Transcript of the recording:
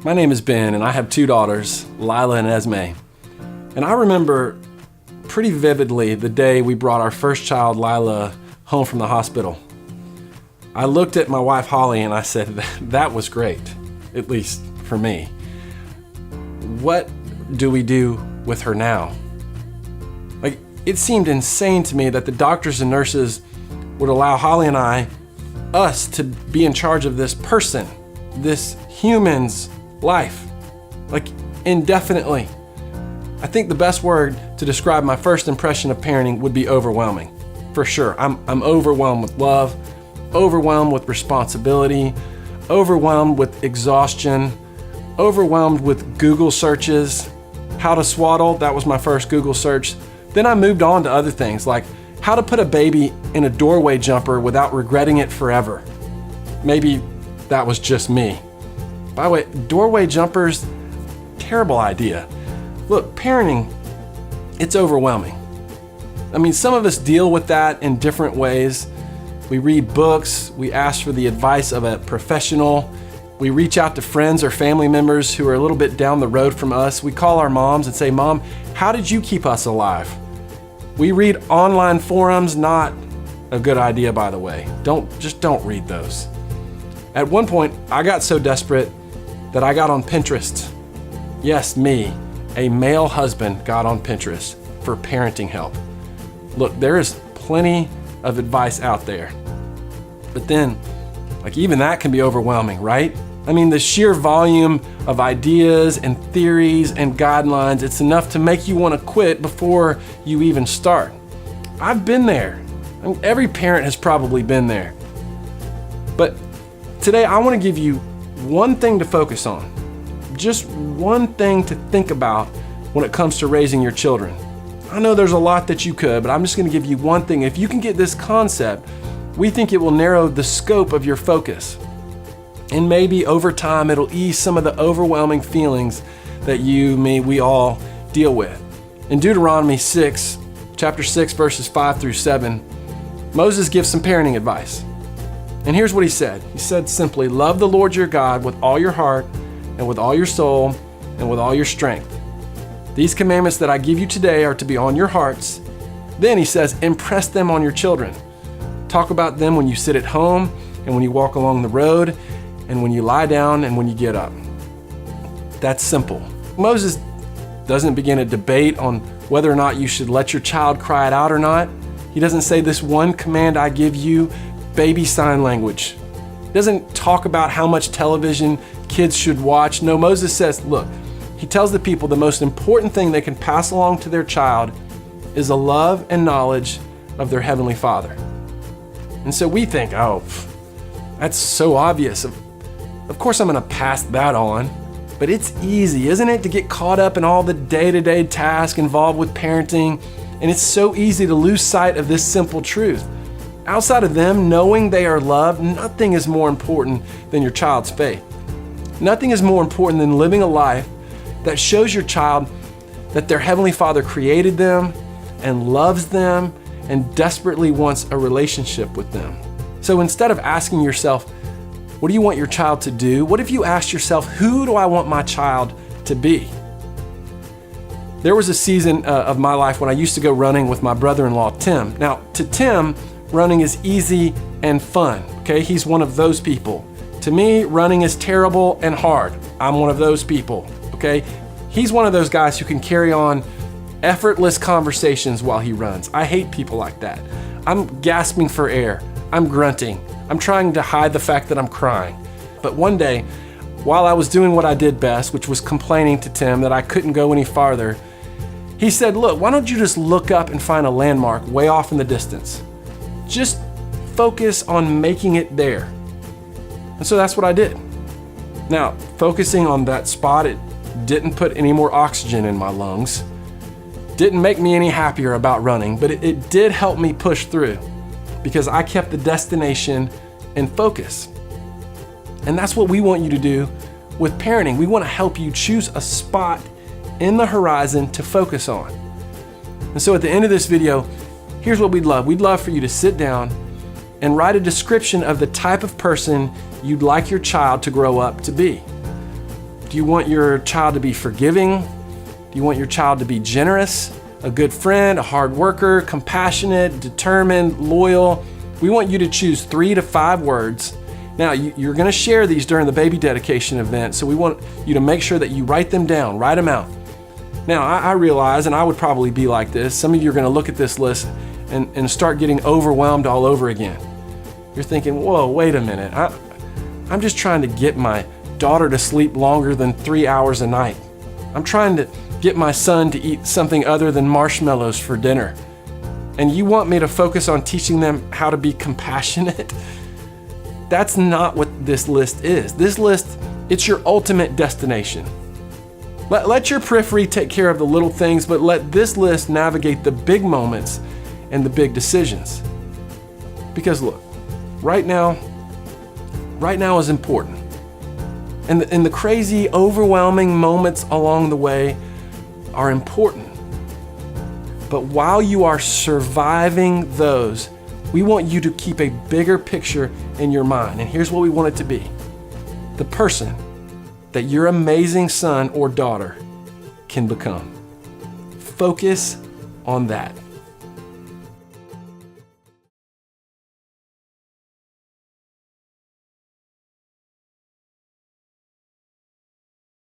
My name is Ben, and I have two daughters, Lila and Esme. And I remember pretty vividly the day we brought our first child, Lila, home from the hospital. I looked at my wife, Holly, and I said, that was great, at least for me. What do we do with her now? Like, it seemed insane to me that the doctors and nurses would allow Holly and us to be in charge of this person, this human's life, like indefinitely. I think the best word to describe my first impression of parenting would be overwhelming, for sure. I'm overwhelmed with love, overwhelmed with responsibility, overwhelmed with exhaustion, overwhelmed with Google searches. How to swaddle, that was my first Google search. Then I moved on to other things like how to put a baby in a doorway jumper without regretting it forever. Maybe that was just me. By the way, doorway jumpers, terrible idea. Look, parenting, it's overwhelming. I mean, some of us deal with that in different ways. We read books, we ask for the advice of a professional, we reach out to friends or family members who are a little bit down the road from us. We call our moms and say, Mom, how did you keep us alive? We read online forums, not a good idea, by the way. Don't read those. At one point, I got so desperate that I got on Pinterest. Yes, me, a male husband, got on Pinterest for parenting help. Look, there is plenty of advice out there. But then, like, even that can be overwhelming, right? I mean, the sheer volume of ideas and theories and guidelines, it's enough to make you want to quit before you even start. I've been there. I mean, every parent has probably been there. But today I want to give you one thing to focus on, just one thing to think about when it comes to raising your children. I know there's a lot that you could, but I'm just going to give you one thing. If you can get this concept, we think it will narrow the scope of your focus. And maybe over time, it'll ease some of the overwhelming feelings that we all deal with. In Deuteronomy 6, chapter 6, verses 5 through 7, Moses gives some parenting advice. And here's what he said. He said simply, love the Lord your God with all your heart and with all your soul and with all your strength. These commandments that I give you today are to be on your hearts. Then he says, impress them on your children. Talk about them when you sit at home and when you walk along the road and when you lie down and when you get up. That's simple. Moses doesn't begin a debate on whether or not you should let your child cry it out or not. He doesn't say this one command I give you, baby sign language. He doesn't talk about how much television kids should watch. No, Moses says, look, he tells the people the most important thing they can pass along to their child is a love and knowledge of their Heavenly Father. And so we think, oh, that's so obvious. Of course I'm going to pass that on. But it's easy, isn't it, to get caught up in all the day-to-day tasks involved with parenting. And it's so easy to lose sight of this simple truth. Outside of them knowing they are loved, nothing is more important than your child's faith. Nothing is more important than living a life that shows your child that their Heavenly Father created them and loves them and desperately wants a relationship with them. So instead of asking yourself, what do you want your child to do? What if you asked yourself, who do I want my child to be? There was a season of my life when I used to go running with my brother-in-law, Tim. Now, to Tim, running is easy and fun, okay? He's one of those people. To me, running is terrible and hard. I'm one of those people, okay? He's one of those guys who can carry on effortless conversations while he runs. I hate people like that. I'm gasping for air. I'm grunting. I'm trying to hide the fact that I'm crying. But one day, while I was doing what I did best, which was complaining to Tim that I couldn't go any farther, he said, look, why don't you just look up and find a landmark way off in the distance? Just focus on making it there. And so that's what I did. Now, focusing on that spot, it didn't put any more oxygen in my lungs. Didn't make me any happier about running, but it did help me push through because I kept the destination in focus. And that's what we want you to do with parenting. We want to help you choose a spot in the horizon to focus on. And so at the end of this video, here's what we'd love. We'd love for you to sit down and write a description of the type of person you'd like your child to grow up to be. Do you want your child to be forgiving? Do you want your child to be generous, a good friend, a hard worker, compassionate, determined, loyal? We want you to choose 3 to 5 words. Now, you're going to share these during the baby dedication event, so we want you to make sure that you write them down, write them out. Now, I realize, and I would probably be like this, some of you are going to look at this list and start getting overwhelmed all over again. You're thinking, whoa, wait a minute. I'm just trying to get my daughter to sleep longer than 3 hours a night. I'm trying to get my son to eat something other than marshmallows for dinner. And you want me to focus on teaching them how to be compassionate? That's not what this list is. This list, it's your ultimate destination. Let your periphery take care of the little things, but let this list navigate the big moments and the big decisions. Because look, right now is important. And the crazy, overwhelming moments along the way are important. But while you are surviving those, we want you to keep a bigger picture in your mind. And here's what we want it to be. The person that your amazing son or daughter can become. Focus on that.